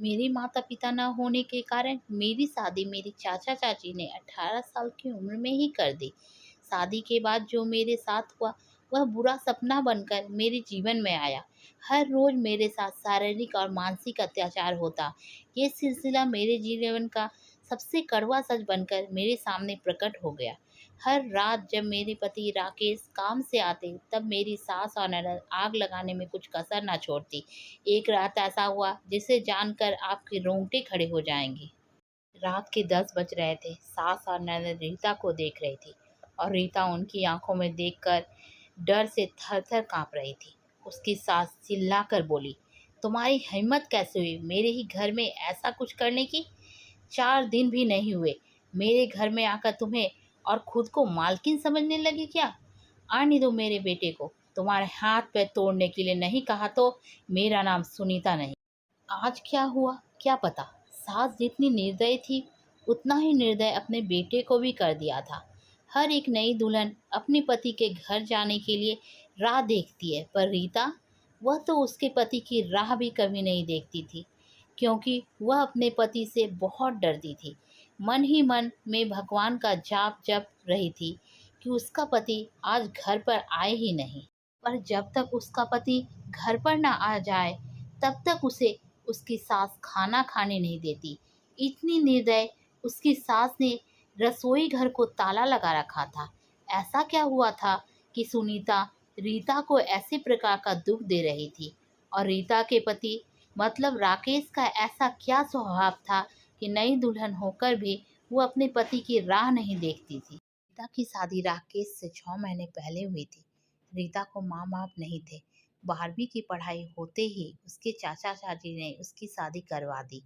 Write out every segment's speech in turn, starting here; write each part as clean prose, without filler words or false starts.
मेरे माता-पिता न होने के कारण मेरी शादी मेरे चाचा-चाची ने 18 साल की उम्र में ही कर दी। शादी के बाद जो मेरे साथ हुआ, वह बुरा सपना बनकर मेरे जीवन में आया। हर रोज़ मेरे साथ शारीरिक और मानसिक अत्याचार होता। ये सिलसिला मेरे जीवन का सबसे कड़वा सच बनकर मेरे सामने प्रकट हो गया। हर रात जब मेरे पति राकेश काम से आते, तब मेरी सास और ननद आग लगाने में कुछ कसर न छोड़ती। एक रात ऐसा हुआ जिसे जानकर आपके रोंगटे खड़े हो जाएंगे। रात के 10 बज रहे थे। सास और ननद रीता को देख रही थी और रीता उनकी आंखों में देखकर डर से थर-थर काँप रही थी। उसकी सास चिल्लाकर बोली, तुम्हारी हिम्मत कैसे हुई मेरे ही घर में ऐसा कुछ करने की? 4 दिन भी नहीं हुए मेरे घर में आकर तुम्हें और खुद को मालकिन समझने लगी क्या? आने दो मेरे बेटे को। तुम्हारे हाथ पैर तोड़ने के लिए नहीं कहा तो मेरा नाम सुनीता नहीं। आज क्या हुआ क्या पता। सास जितनी निर्दयी थी, उतना ही निर्दय अपने बेटे को भी कर दिया था। हर एक नई दुल्हन अपने पति के घर जाने के लिए राह देखती है, पर रीता, वह तो उसके पति की राह भी कभी नहीं देखती थी, क्योंकि वह अपने पति से बहुत डरती थी। मन ही मन में भगवान का जाप जप रही थी कि उसका पति आज घर पर आए ही नहीं। पर जब तक उसका पति घर पर ना आ जाए, तब तक उसे उसकी सास खाना खाने नहीं देती। इतनी निर्दय उसकी सास ने रसोई घर को ताला लगा रखा था। ऐसा क्या हुआ था कि सुनीता रीता को ऐसे प्रकार का दुख दे रही थी? और रीता के पति मतलब राकेश का ऐसा क्या स्वभाव था कि नई दुल्हन होकर भी वो अपने पति की राह नहीं देखती थी? रीता की शादी राकेश से 6 महीने पहले हुई थी। रीता को माँ बाप नहीं थे। 12वीं की पढ़ाई होते ही उसके चाचा चाची ने उसकी शादी करवा दी।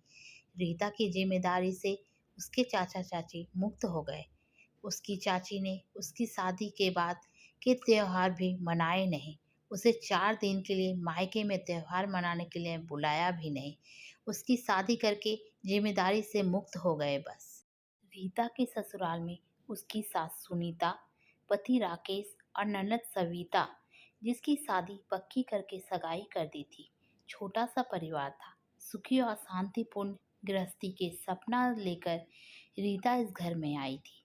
रीता की जिम्मेदारी से उसके चाचा चाची मुक्त हो गए। उसकी चाची ने उसकी शादी के बाद के त्योहार भी मनाए नहीं। उसे 4 दिन के लिए मायके में त्योहार मनाने के लिए बुलाया भी नहीं। उसकी शादी करके जिम्मेदारी से मुक्त हो गए बस। रीता के ससुराल में उसकी सास सुनीता, पति राकेश और ननद सविता, जिसकी शादी पक्की करके सगाई कर दी थी। छोटा सा परिवार था। सुखी और शांतिपूर्ण गृहस्थी के सपना लेकर रीता इस घर में आई थी।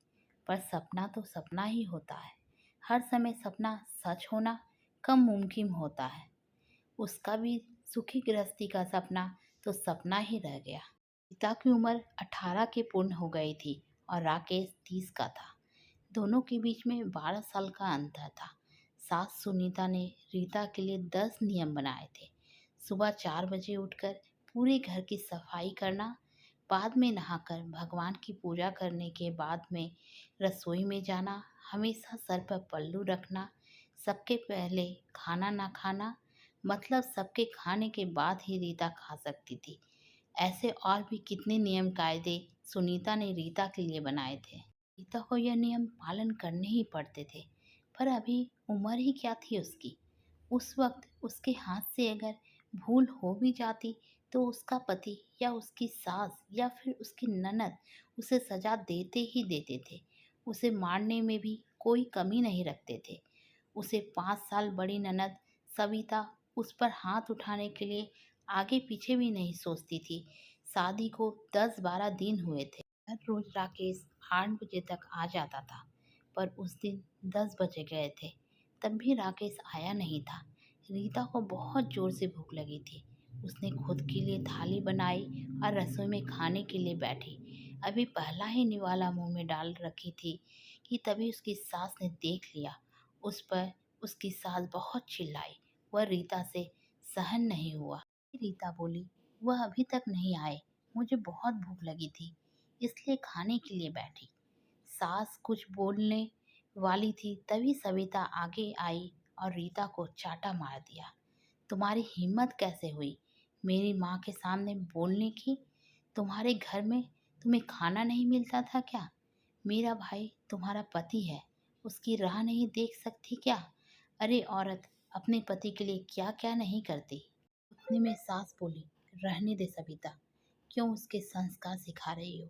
पर सपना तो सपना ही होता है। हर समय सपना सच होना कम मुमकिन होता है। उसका भी सुखी गृहस्थी का सपना तो सपना ही रह गया। रीता की उम्र 18 की पूर्ण हो गई थी और राकेश 30 का था। दोनों के बीच में 12 साल का अंतर था। सास सुनीता ने रीता के लिए 10 नियम बनाए थे। सुबह 4 बजे उठकर पूरे घर की सफाई करना, बाद में नहाकर भगवान की पूजा करने के बाद में रसोई में जाना, हमेशा सर पर पल्लू रखना, सबके पहले खाना ना खाना, मतलब सबके खाने के बाद ही रीता खा सकती थी। ऐसे और भी कितने नियम कायदे सुनीता ने रीता के लिए बनाए थे। रीता को यह नियम पालन करने ही पड़ते थे, पर अभी उम्र ही क्या थी उसकी। उस वक्त उसके हाथ से अगर भूल हो भी जाती तो उसका पति या उसकी सास या फिर उसकी ननद उसे सजा देते ही देते थे। उसे मारने में भी कोई कमी नहीं रखते थे। उसे 5 साल बड़ी ननद सविता उस पर हाथ उठाने के लिए आगे पीछे भी नहीं सोचती थी। शादी को 10-12 दिन हुए थे। हर रोज राकेश 8 बजे तक आ जाता था, पर उस दिन 10 बजे गए थे, तब भी राकेश आया नहीं था। रीता को बहुत जोर से भूख लगी थी। उसने खुद के लिए थाली बनाई और रसोई में खाने के लिए बैठी। अभी पहला ही निवाला मुंह में डाल रखी थी कि तभी उसकी सास ने देख लिया। उस पर उसकी सास बहुत चिल्लाई। वह रीता से सहन नहीं हुआ। रीता बोली, वह अभी तक नहीं आए, मुझे बहुत भूख लगी थी, इसलिए खाने के लिए बैठी। सास कुछ बोलने वाली थी, तभी सविता आगे आई और रीता को चाटा मार दिया। तुम्हारी हिम्मत कैसे हुई मेरी माँ के सामने बोलने की? तुम्हारे घर में तुम्हें खाना नहीं मिलता था क्या? मेरा भाई तुम्हारा पति है, उसकी राह नहीं देख सकती क्या? अरे औरत, अपने पति के लिए क्या क्या नहीं करती। उतने में सास बोली, रहने दे सविता, क्यों उसके संस्कार सिखा रही हो?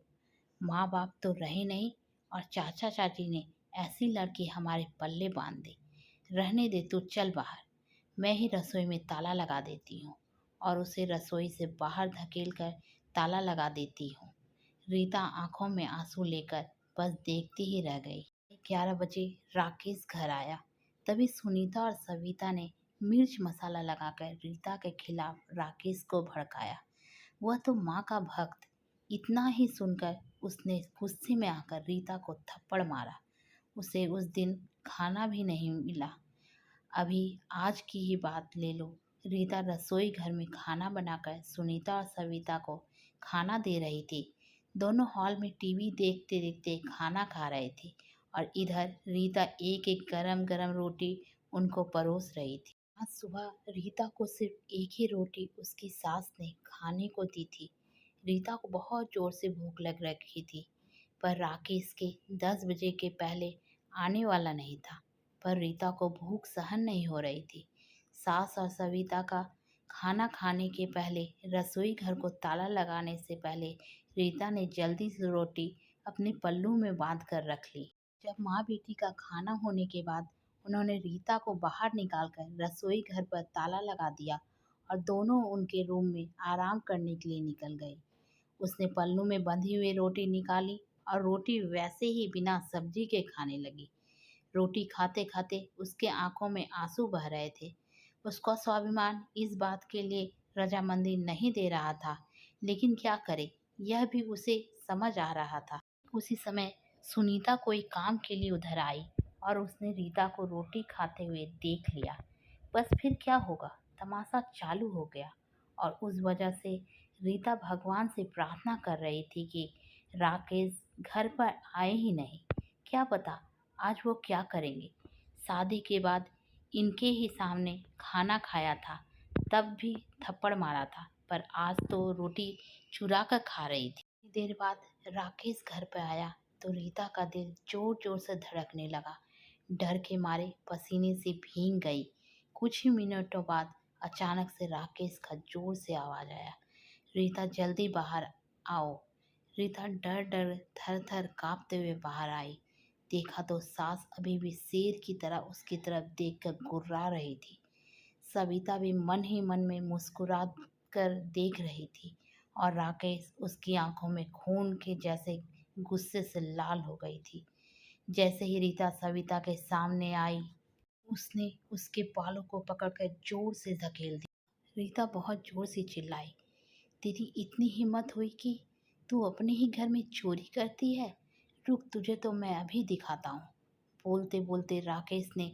माँ बाप तो रहे नहीं और चाचा चाची ने ऐसी लड़की हमारे पल्ले बांध दी। रहने दे, तू चल बाहर, मैं ही रसोई में ताला लगा देती हूँ। और उसे रसोई से बाहर धकेल कर ताला लगा देती हूँ। रीता आंखों में आंसू लेकर बस देखती ही रह गई। 11 बजे राकेश घर आया। तभी सुनीता और सविता ने मिर्च मसाला लगाकर रीता के खिलाफ राकेश को भड़काया। वह तो माँ का भक्त। इतना ही सुनकर उसने गुस्से में आकर रीता को थप्पड़ मारा। उसे उस दिन खाना भी नहीं मिला। अभी आज की ही बात ले लो। रीता रसोई घर में खाना बनाकर सुनीता और सविता को खाना दे रही थी। दोनों हॉल में टीवी देखते देखते खाना खा रहे थे और इधर रीता एक एक गरम गरम रोटी उनको परोस रही थी। आज सुबह रीता को सिर्फ एक ही रोटी उसकी सास ने खाने को दी थी। रीता को बहुत जोर से भूख लग रखी थी, पर राकेश के 10 बजे के पहले आने वाला नहीं था। पर रीता को भूख सहन नहीं हो रही थी। सास और सविता का खाना खाने के पहले रसोई घर को ताला लगाने से पहले रीता ने जल्दी से रोटी अपने पल्लू में बांध कर रख ली। जब माँ बेटी का खाना होने के बाद उन्होंने रीता को बाहर निकालकर रसोई घर पर ताला लगा दिया और दोनों उनके रूम में आराम करने के लिए निकल गए। उसने पल्लू में बंधी हुई रोटी निकाली और रोटी वैसे ही बिना सब्जी के खाने लगी। रोटी खाते खाते उसके आंखों में आंसू बह रहे थे। उसका स्वाभिमान इस बात के लिए रजामंदी नहीं दे रहा था, लेकिन क्या करे, यह भी उसे समझ आ रहा था। उसी समय सुनीता कोई काम के लिए उधर आई और उसने रीता को रोटी खाते हुए देख लिया। बस फिर क्या होगा, तमाशा चालू हो गया और उस वजह से रीता भगवान से प्रार्थना कर रही थी कि राकेश घर पर आए ही नहीं। क्या पता आज वो क्या करेंगे। शादी के बाद इनके ही सामने खाना खाया था, तब भी थप्पड़ मारा था, पर आज तो रोटी चुरा कर खा रही थी। देर बाद राकेश घर पर आया तो रीता का दिल जोर जोर से धड़कने लगा। डर के मारे पसीने से भीग गई। कुछ ही मिनटों बाद अचानक से राकेश का जोर से आवाज आया, रीता जल्दी बाहर आओ। रीता डर डर थर थर कांपते हुए बाहर आई। देखा तो सास अभी भी शेर की तरह उसकी तरफ देखकर गुर्रा रही थी। सविता भी मन ही मन में मुस्कुरा कर देख रही थी और राकेश उसकी आंखों में खून के जैसे गुस्से से लाल हो गई थी। जैसे ही रीता सविता के सामने आई, उसने उसके बालों को पकड़कर जोर से धकेल दिया। रीता बहुत जोर से चिल्लाई, तेरी इतनी हिम्मत हुई कि तू अपने ही घर में चोरी करती है? रुक, तुझे तो मैं अभी दिखाता हूँ। बोलते बोलते राकेश ने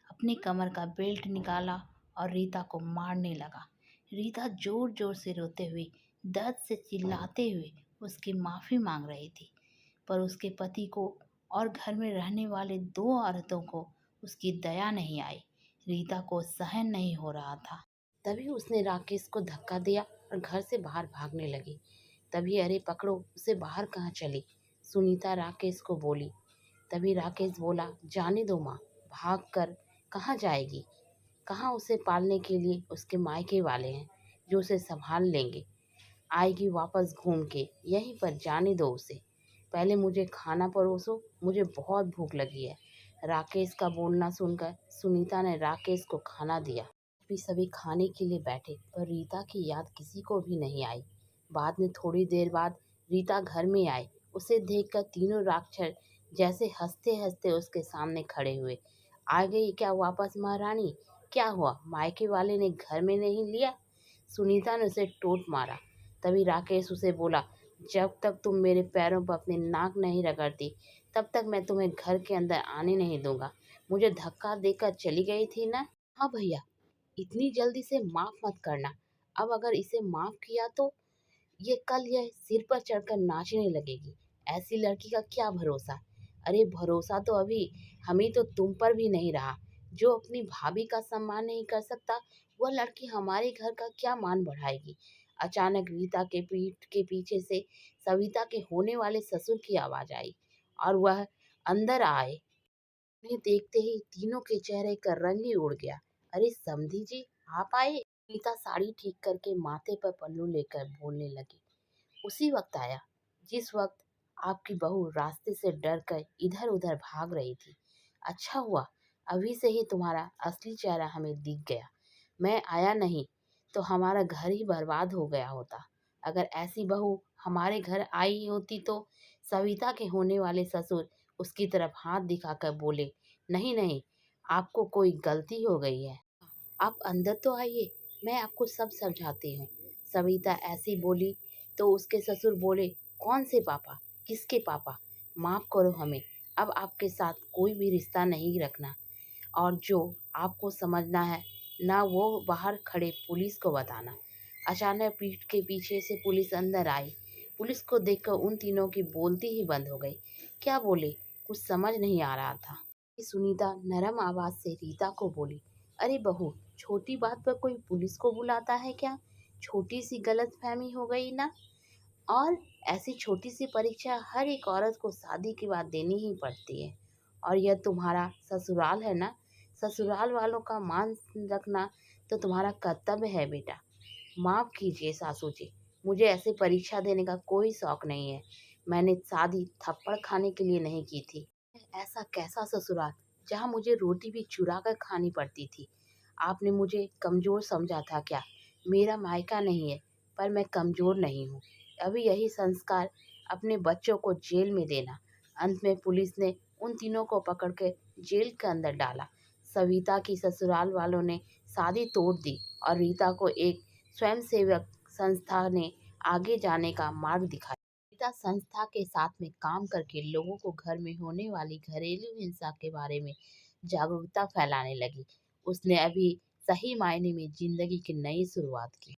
अपने कमर का बेल्ट निकाला और रीता को मारने लगा। रीता जोर जोर से रोते हुए, दर्द से चिल्लाते हुए उसकी माफ़ी मांग रही थी, पर उसके पति को और घर में रहने वाले 2 औरतों को उसकी दया नहीं आई। रीता को सहन नहीं हो रहा था। तभी उसने राकेश को धक्का दिया और घर से बाहर भागने लगी। तभी अरे पकड़ो उसे, बाहर कहाँ चली, सुनीता राकेश को बोली। तभी राकेश बोला, जाने दो माँ, भाग कर कहाँ जाएगी, कहाँ उसे पालने के लिए उसके मायके वाले हैं जो उसे संभाल लेंगे। आएगी वापस घूम के, यहीं पर जाने दो उसे। पहले मुझे खाना परोसो, मुझे बहुत भूख लगी है। राकेश का बोलना सुनकर सुनीता ने राकेश को खाना दिया। भी सभी खाने के लिए बैठे, पर रीता की याद किसी को भी नहीं आई। बाद में थोड़ी देर बाद रीता घर में आई। उसे देखकर तीनों राक्षस जैसे हंसते हंसते उसके सामने खड़े हुए। आ गई क्या वापस महारानी? क्या हुआ, मायके वाले ने घर में नहीं लिया? सुनीता ने उसे टोंट मारा। तभी राकेश उसे बोला, जब तक तुम मेरे पैरों पर अपनी नाक नहीं रगड़ती तब तक मैं तुम्हें घर के अंदर आने नहीं दूंगा। मुझे धक्का देकर चली गई थी ना? हाँ भैया, इतनी जल्दी से माफ मत करना। अब अगर इसे माफ किया तो ये सिर पर चढ़कर नाचने लगेगी। ऐसी लड़की का क्या भरोसा? अरे भरोसा तो अभी हमें तो तुम पर भी नहीं रहा। जो अपनी भाभी का सम्मान नहीं कर सकता, वह लड़की हमारे घर का क्या मान बढ़ाएगी? अचानक रीता के पीठ के पीछे से सविता के होने वाले ससुर की आवाज आई और वह अंदर आए। उन्हें देखते ही तीनों के चेहरे का रंग ही उड़ गया। अरे समधी जी, आप आए? रीता साड़ी ठीक करके माथे पर पल्लू लेकर बोलने लगी। उसी वक्त आया जिस वक्त आपकी बहू रास्ते से डर कर इधर उधर भाग रही थी। अच्छा हुआ अभी से ही तुम्हारा असली चेहरा हमें दिख गया। मैं आया नहीं तो हमारा घर ही बर्बाद हो गया होता। अगर ऐसी बहू हमारे घर आई होती तो सविता के होने वाले ससुर उसकी तरफ हाथ दिखाकर बोले, नहीं नहीं, आपको कोई गलती हो गई है, आप अंदर तो आइए, मैं आपको सब समझाती हूँ। सविता ऐसी बोली तो उसके ससुर बोले, कौन से पापा, किसके पापा, माफ करो हमें, अब आपके साथ कोई भी रिश्ता नहीं रखना, और जो आपको समझना है ना वो बाहर खड़े पुलिस को बताना। अचानक पीठ के पीछे से पुलिस अंदर आई। पुलिस को देखकर उन तीनों की बोलती ही बंद हो गई। क्या बोले कुछ समझ नहीं आ रहा था। सुनीता नरम आवाज से रीता को बोली, अरे बहू, छोटी बात पर कोई पुलिस को बुलाता है क्या? छोटी सी गलतफहमी हो गई ना। और ऐसी छोटी सी परीक्षा हर एक औरत को शादी के बाद देनी ही पड़ती है। और यह तुम्हारा ससुराल है ना, ससुराल वालों का मान रखना तो तुम्हारा कर्तव्य है बेटा। माफ कीजिए सासू जी, मुझे ऐसे परीक्षा देने का कोई शौक नहीं है। मैंने शादी थप्पड़ खाने के लिए नहीं की थी। ऐसा कैसा ससुराल जहाँ मुझे रोटी भी चुरा कर खानी पड़ती थी? आपने मुझे कमजोर समझा था क्या? मेरा मायका नहीं है, पर मैं कमजोर नहीं हूँ। अभी यही संस्कार अपने बच्चों को जेल में देना। अंत में पुलिस ने उन तीनों को पकड़ के जेल के अंदर डाला। सविता की ससुराल वालों ने शादी तोड़ दी और रीता को एक स्वयंसेवक संस्था ने आगे जाने का मार्ग दिखाया। रीता संस्था के साथ में काम करके लोगों को घर में होने वाली घरेलू हिंसा के बारे में जागरूकता फैलाने लगी। उसने अभी सही मायने में जिंदगी की नई शुरुआत की।